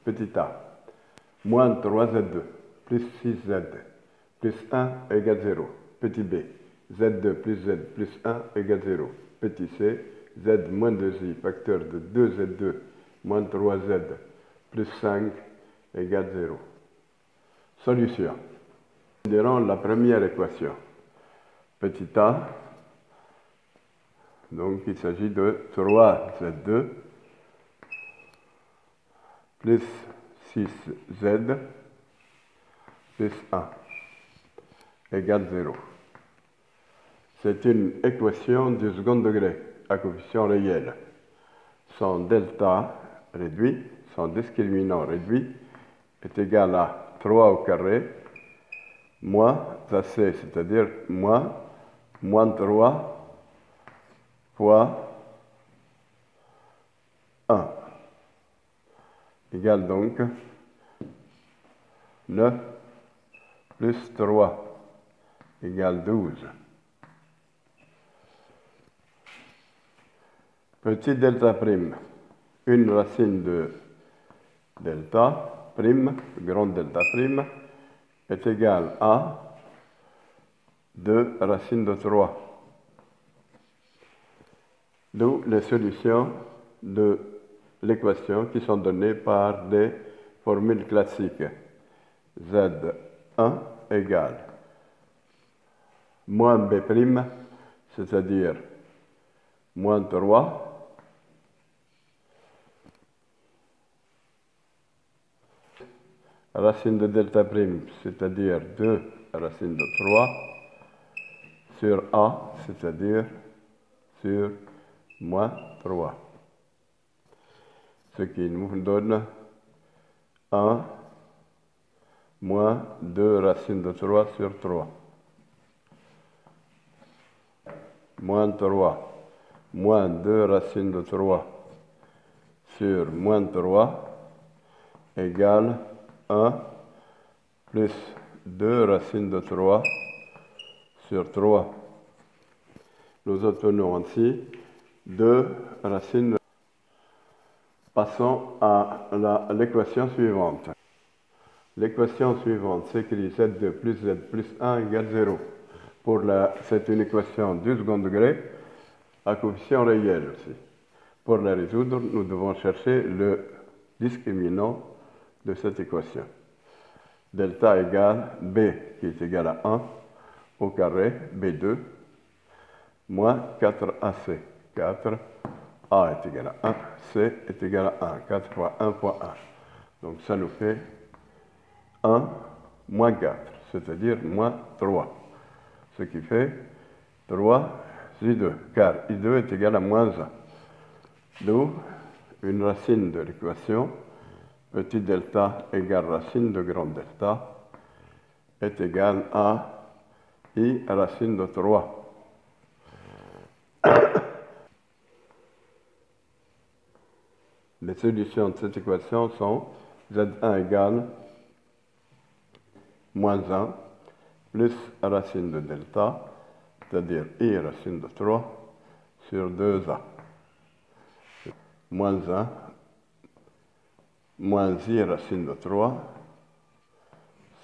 petit a. Moins 3z2 plus 6z plus 1 égale 0. Petit b. z2 plus z plus 1 égale 0. Petit c. z moins 2i facteur de 2z2 moins 3z plus 5 égale 0. Solution. Considérons la première équation. Petit a. Donc il s'agit de 3z2 plus 6z plus 1 égale 0. C'est une équation du second degré à coefficient réel. Son delta réduit, son discriminant réduit, est égal à 3 au carré moins AC, c'est-à-dire moins 3 fois 1 égale donc 9 plus 3 égale 12. Petit delta prime, une racine de delta prime, grand delta prime, est égale à 2 racine de 3. D'où les solutions de l'équation qui sont données par des formules classiques. Z1 égale moins B', c'est-à-dire moins 3, racine de delta prime, c'est-à-dire 2 racine de 3, sur A, c'est-à-dire sur moins 3. Ce qui nous donne 1 moins 2 racine de 3 sur 3. Moins 3 moins 2 racine de 3 sur moins 3 égale 1 plus 2 racine de 3 sur 3. Nous obtenons ainsi 2 racines. Passons à l'équation suivante. L'équation suivante s'écrit z2 plus z plus 1 égale 0. C'est une équation du second degré à coefficient réel aussi. Pour la résoudre, nous devons chercher le discriminant de cette équation. Delta égale b qui est égal à 1 au carré b2 moins 4ac. 4, a est égal à 1, c est égal à 1. 4 fois 1 fois 1. Donc ça nous fait 1 moins 4, c'est-à-dire moins 3. Ce qui fait 3 I2, car I2 est égal à moins 1. D'où une racine de l'équation, petit delta égale racine de grand delta, est égal à I racine de 3. Les solutions de cette équation sont Z1 égale moins 1 plus racine de delta, c'est-à-dire I racine de 3 sur 2A. Moins 1 moins I racine de 3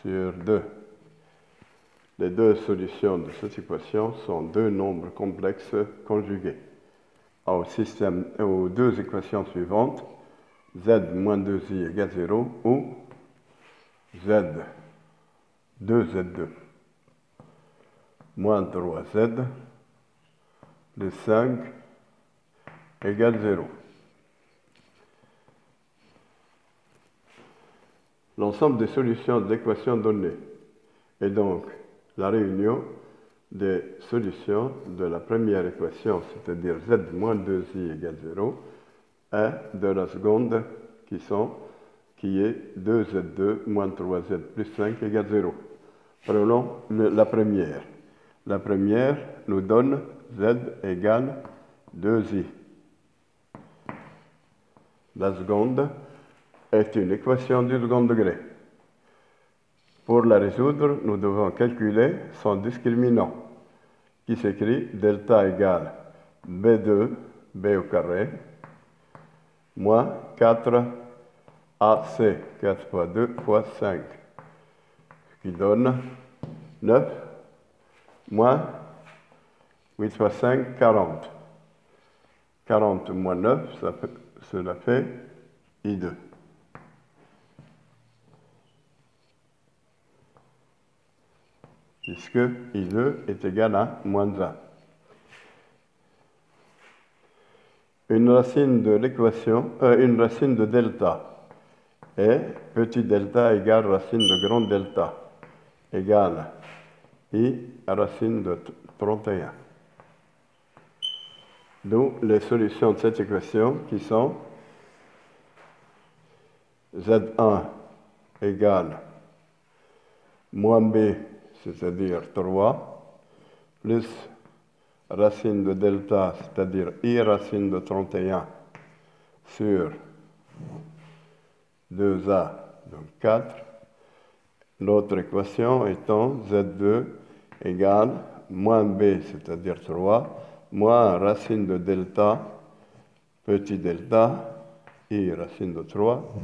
sur 2. Les deux solutions de cette équation sont deux nombres complexes conjugués. Aux deux équations suivantes, z moins 2i égale 0 ou z 2z2 moins 3z plus 5 égale 0. L'ensemble des solutions de l'équation donnée est donc la réunion des solutions de la première équation, c'est-à-dire z moins 2i égale 0, et de la seconde qui est 2z2 moins 3z plus 5 égale 0. Prenons la première. La première nous donne z égale 2i. La seconde est une équation du second degré. Pour la résoudre, nous devons calculer son discriminant, qui s'écrit delta égale b2, b au carré, moins 4 AC, 4 fois 2 fois 5, qui donne 9, moins 8 fois 5, 40. 40 moins 9, cela fait I2. Puisque I2 est égal à moins 1. Une racine de l'équation, une racine de delta est petit delta égale racine de grand delta égale I racine de 31. D'où les solutions de cette équation qui sont Z1 égale moins B, c'est-à-dire 3, plus racine de delta, c'est-à-dire I racine de 31 sur 2A, donc 4. L'autre équation étant Z2 égale moins B, c'est-à-dire 3, moins racine de delta, petit delta, I racine de 3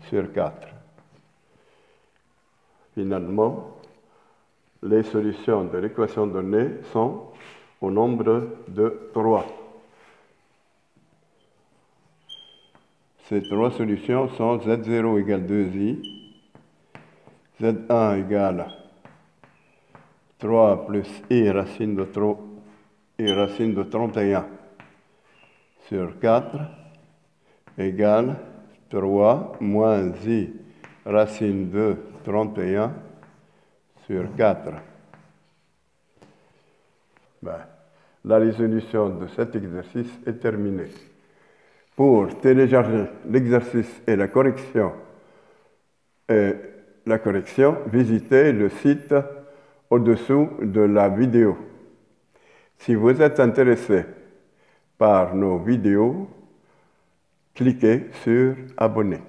sur 4. Finalement, les solutions de l'équation donnée sont au nombre de 3. Ces 3 solutions sont Z0 égale 2I, Z1 égale 3 plus I racine de 31 sur 4 égale 3 moins I racine de 31 sur 4. La résolution de cet exercice est terminée. Pour télécharger l'exercice et la correction, visitez le site au-dessous de la vidéo. Si vous êtes intéressé par nos vidéos, cliquez sur Abonner.